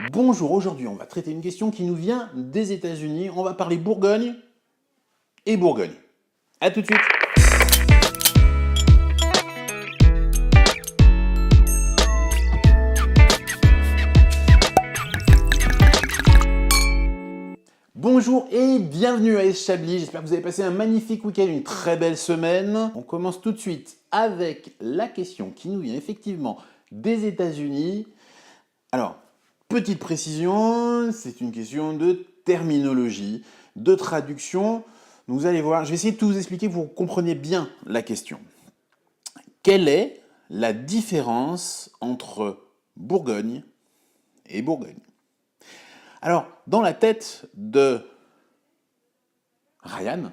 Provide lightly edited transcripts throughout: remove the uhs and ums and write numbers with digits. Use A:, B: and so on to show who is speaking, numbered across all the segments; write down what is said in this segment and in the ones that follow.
A: Bonjour, aujourd'hui on va traiter une question qui nous vient des États-Unis. On va parler Bourgogne et Bourgogne. A tout de suite. Bonjour et bienvenue à Chablis. J'espère que vous avez passé un magnifique week-end, une très belle semaine. On commence tout de suite avec la question qui nous vient effectivement des États-Unis. Alors, petite précision, c'est une question de terminologie, de traduction. Vous allez voir, je vais essayer de tout vous expliquer pour que vous compreniez bien la question. Quelle est la différence entre Bourgogne et Bourgogne? Alors, dans la tête de Ryan,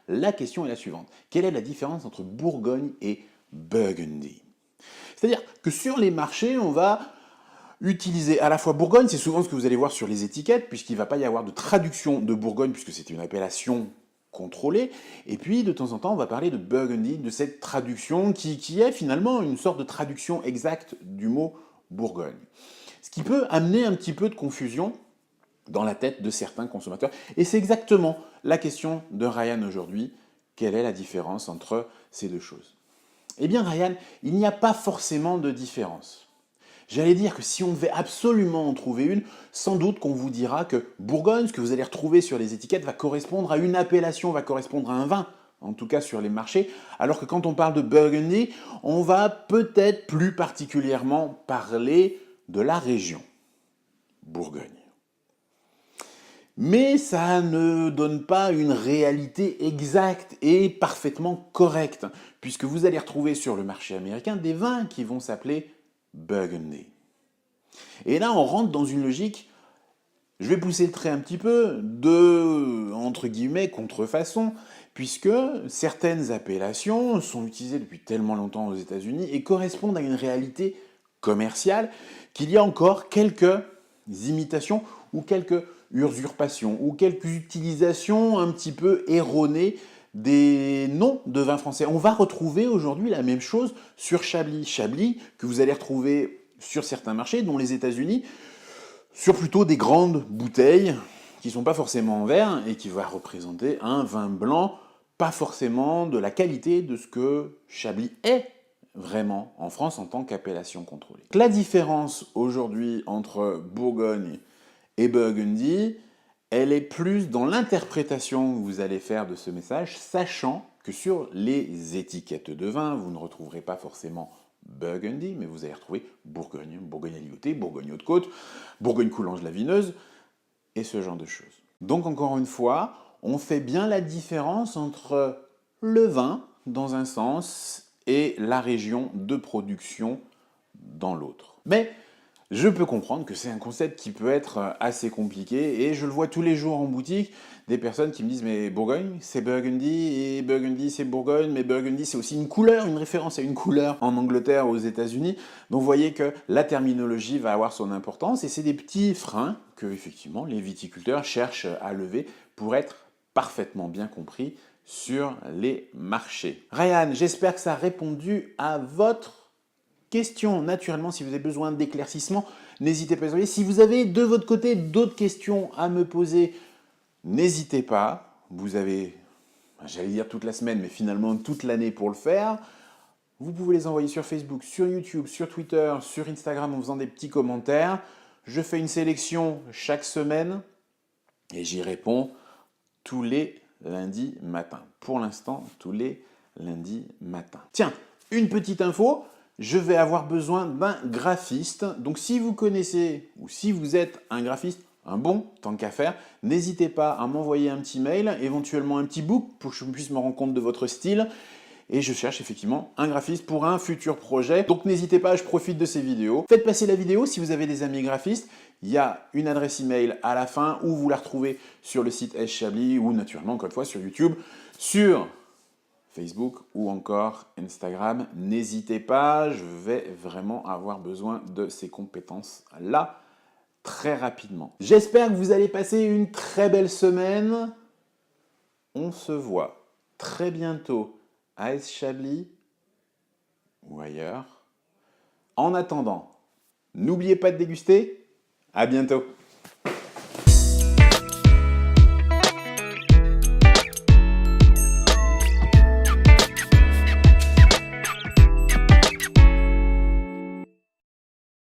A: la question est la suivante. Quelle est la différence entre Bourgogne et Burgundy? C'est-à-dire que sur les marchés, on va utiliser à la fois Bourgogne, c'est souvent ce que vous allez voir sur les étiquettes, puisqu'il ne va pas y avoir de traduction de Bourgogne, puisque c'est une appellation contrôlée. Et puis, de temps en temps, on va parler de Burgundy, de cette traduction qui est finalement une sorte de traduction exacte du mot Bourgogne. Ce qui peut amener un petit peu de confusion dans la tête de certains consommateurs. Et c'est exactement la question de Ryan aujourd'hui. Quelle est la différence entre ces deux choses? Eh bien, Ryan, il n'y a pas forcément de différence. J'allais dire que si on devait absolument en trouver une, sans doute qu'on vous dira que Bourgogne, ce que vous allez retrouver sur les étiquettes, va correspondre à une appellation, va correspondre à un vin, en tout cas sur les marchés, alors que quand on parle de Burgundy, on va peut-être plus particulièrement parler de la région, Bourgogne. Mais ça ne donne pas une réalité exacte et parfaitement correcte, puisque vous allez retrouver sur le marché américain des vins qui vont s'appeler Burgundy. Et là, on rentre dans une logique, je vais pousser le trait un petit peu, de, entre guillemets, contrefaçon, puisque certaines appellations sont utilisées depuis tellement longtemps aux États-Unis et correspondent à une réalité commerciale qu'il y a encore quelques imitations ou quelques usurpations ou quelques utilisations un petit peu erronées des noms de vins français. On va retrouver aujourd'hui la même chose sur Chablis. Chablis, que vous allez retrouver sur certains marchés, dont les États-Unis, sur plutôt des grandes bouteilles qui ne sont pas forcément en verre et qui vont représenter un vin blanc pas forcément de la qualité de ce que Chablis est vraiment en France en tant qu'appellation contrôlée. La différence aujourd'hui entre Bourgogne et Burgundy, elle est plus dans l'interprétation que vous allez faire de ce message, sachant que sur les étiquettes de vin, vous ne retrouverez pas forcément Burgundy, mais vous allez retrouver Bourgogne, Bourgogne aligoté, Bourgogne Haute-Côte, Bourgogne Coulanges-la-Vineuse, et ce genre de choses. Donc encore une fois, on fait bien la différence entre le vin, dans un sens, et la région de production dans l'autre. Mais je peux comprendre que c'est un concept qui peut être assez compliqué et je le vois tous les jours en boutique, des personnes qui me disent mais Bourgogne c'est Burgundy et Burgundy c'est Bourgogne, mais Burgundy c'est aussi une couleur, une référence à une couleur en Angleterre ou aux États-Unis. Donc vous voyez que la terminologie va avoir son importance et c'est des petits freins que effectivement les viticulteurs cherchent à lever pour être parfaitement bien compris sur les marchés. Ryan, j'espère que ça a répondu à votre question. Naturellement, si vous avez besoin d'éclaircissement, n'hésitez pas à envoyer. Si vous avez de votre côté d'autres questions à me poser, n'hésitez pas. Vous avez, j'allais dire toute la semaine, mais finalement toute l'année pour le faire. Vous pouvez les envoyer sur Facebook, sur YouTube, sur Twitter, sur Instagram en faisant des petits commentaires. Je fais une sélection chaque semaine et j'y réponds tous les lundis matins. Pour l'instant, tous les lundis matins. Tiens, une petite info. Je vais avoir besoin d'un graphiste. Donc si vous connaissez ou si vous êtes un graphiste, un bon, tant qu'à faire, n'hésitez pas à m'envoyer un petit mail, éventuellement un petit book pour que je puisse me rendre compte de votre style. Et je cherche effectivement un graphiste pour un futur projet. Donc n'hésitez pas, je profite de ces vidéos. Faites passer la vidéo si vous avez des amis graphistes. Il y a une adresse email à la fin où vous la retrouvez sur le site Chablis ou naturellement, encore une fois, sur YouTube, sur Facebook ou encore Instagram. N'hésitez pas, je vais vraiment avoir besoin de ces compétences-là très rapidement. J'espère que vous allez passer une très belle semaine. On se voit très bientôt à Chablis ou ailleurs. En attendant, N'oubliez pas de déguster. À bientôt.